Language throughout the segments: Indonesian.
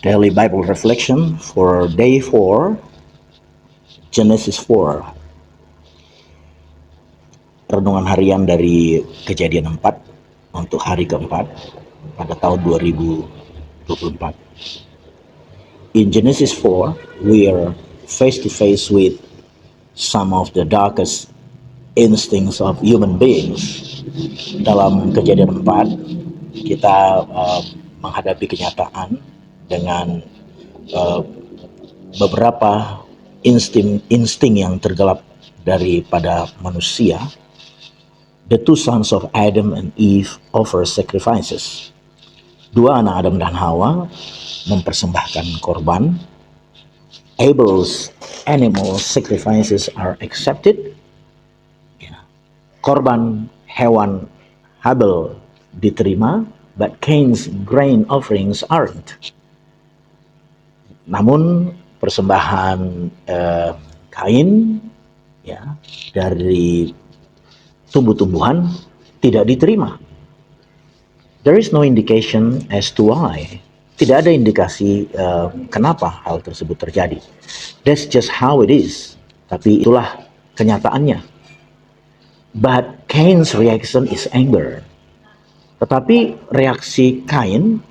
Daily Bible Reflection for Day 4, Genesis 4. Renungan harian dari Kejadian 4 untuk hari keempat pada tahun 2024. In Genesis 4, we are face to face with some of the darkest instincts of human beings. Dalam Kejadian 4, kita menghadapi kenyataan dengan beberapa insting yang tergelap daripada manusia. The two sons of Adam and Eve offer sacrifices. Dua anak Adam dan Hawa mempersembahkan korban. Abel's animal sacrifices are accepted. Korban hewan Habel diterima, but Cain's grain offerings aren't. Namun persembahan Kain dari tumbuh-tumbuhan tidak diterima. There is no indication as to why. Tidak ada indikasi kenapa hal tersebut terjadi. That's just how it is. Tapi itulah kenyataannya. But Cain's reaction is anger. Tetapi reaksi Kain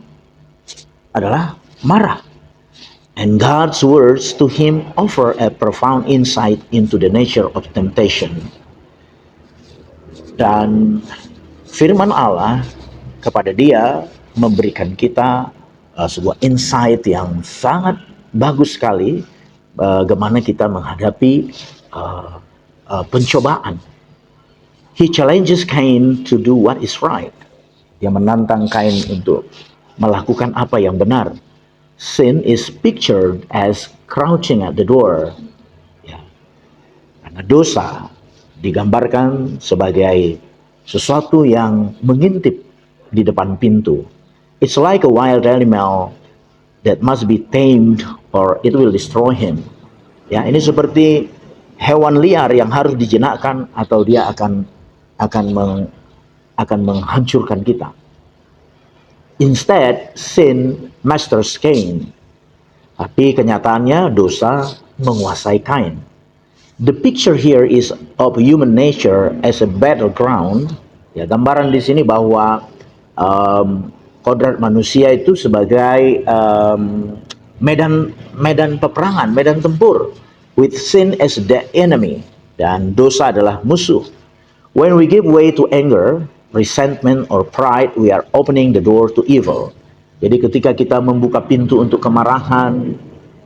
adalah marah. And God's words to him offer a profound insight into the nature of temptation. Dan firman Allah kepada dia memberikan kita sebuah insight yang sangat bagus sekali bagaimana kita menghadapi pencobaan. He challenges Cain to do what is right. Dia menantang Kain untuk melakukan apa yang benar. Sin is pictured as crouching at the door. Karena dosa digambarkan sebagai sesuatu yang mengintip di depan pintu. It's like a wild animal that must be tamed or it will destroy him. Ini seperti hewan liar yang harus dijinakkan atau dia akan menghancurkan kita. Instead, sin masters Cain. Tapi kenyataannya dosa menguasai Kain. The picture here is of human nature as a battleground. Gambaran di sini bahwa kodrat manusia itu sebagai medan peperangan, medan tempur, with sin as the enemy, dan dosa adalah musuh. When we give way to anger, resentment, or pride, we are opening the door to evil. Jadi ketika kita membuka pintu untuk kemarahan,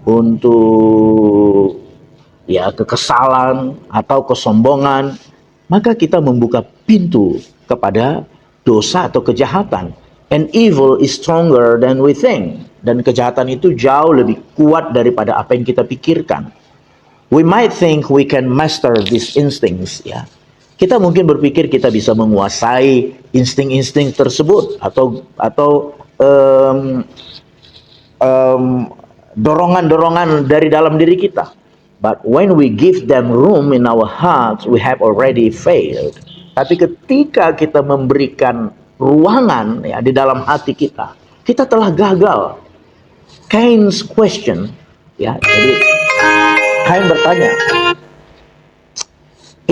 untuk kekesalan atau kesombongan, maka kita membuka pintu kepada dosa atau kejahatan. And evil is stronger than we think. Dan kejahatan itu jauh lebih kuat daripada apa yang kita pikirkan. We might think we can master these instincts. Kita mungkin berpikir kita bisa menguasai insting-insting tersebut atau dorongan-dorongan dari dalam diri kita. But when we give them room in our hearts, we have already failed. Tapi ketika kita memberikan ruangan di dalam hati kita, kita telah gagal. Cain's question, jadi Cain bertanya.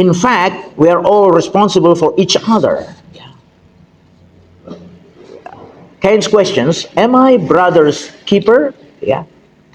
In fact, we are all responsible for each other. Cain's questions, am I brother's keeper?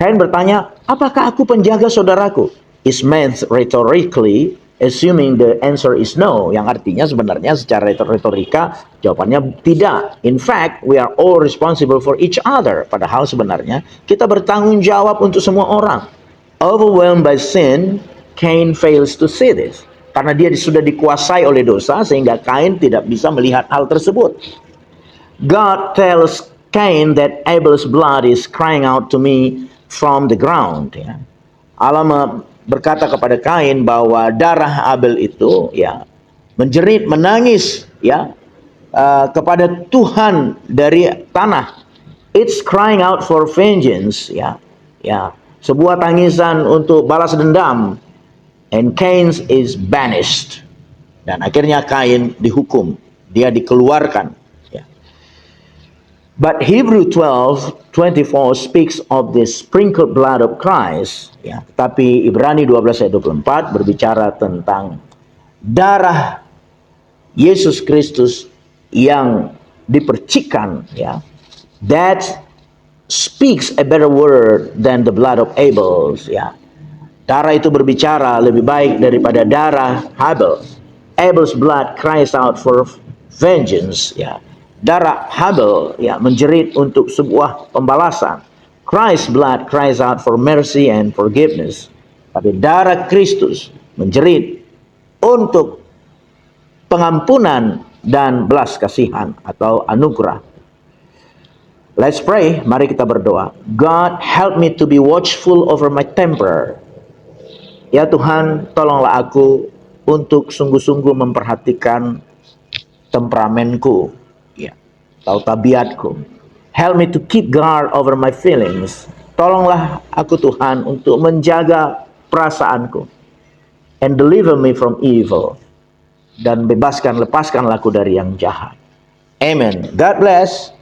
Cain bertanya, apakah aku penjaga saudaraku? Is meant rhetorically, assuming the answer is no. Yang artinya sebenarnya secara retorika jawabannya tidak. In fact, we are all responsible for each other. Padahal sebenarnya kita bertanggung jawab untuk semua orang. Overwhelmed by sin, Cain fails to see this. Karena dia sudah dikuasai oleh dosa sehingga Cain tidak bisa melihat hal tersebut. God tells Cain that Abel's blood is crying out to me from the ground. Allah berkata kepada Kain bahwa darah Abel itu menjerit, menangis kepada Tuhan dari tanah. It's crying out for vengeance. Sebuah tangisan untuk balas dendam. And Cain is banished. Dan akhirnya Kain dihukum, dia dikeluarkan. But Hebrew 12:24 speaks of the sprinkled blood of Christ. Ya, tapi Ibrani 12 ayat 24 berbicara tentang darah Yesus Kristus yang dipercikan. Ya, that speaks a better word than the blood of Abel. Ya, darah itu berbicara lebih baik daripada darah Habel. Abel's blood cries out for vengeance. Ya, darah Habel ya menjerit untuk sebuah pembalasan. Christ's blood cries out for mercy and forgiveness. Tapi darah Kristus menjerit untuk pengampunan dan belas kasihan atau anugerah. Let's pray. Mari kita berdoa. God, help me to be watchful over my temper. Ya Tuhan, tolonglah aku untuk sungguh-sungguh memperhatikan temperamenku, ya, atau tabiatku. Help me to keep guard over my feelings. Tolonglah aku Tuhan untuk menjaga perasaanku. And deliver me from evil. Dan lepaskanlah aku dari yang jahat. Amen. God bless.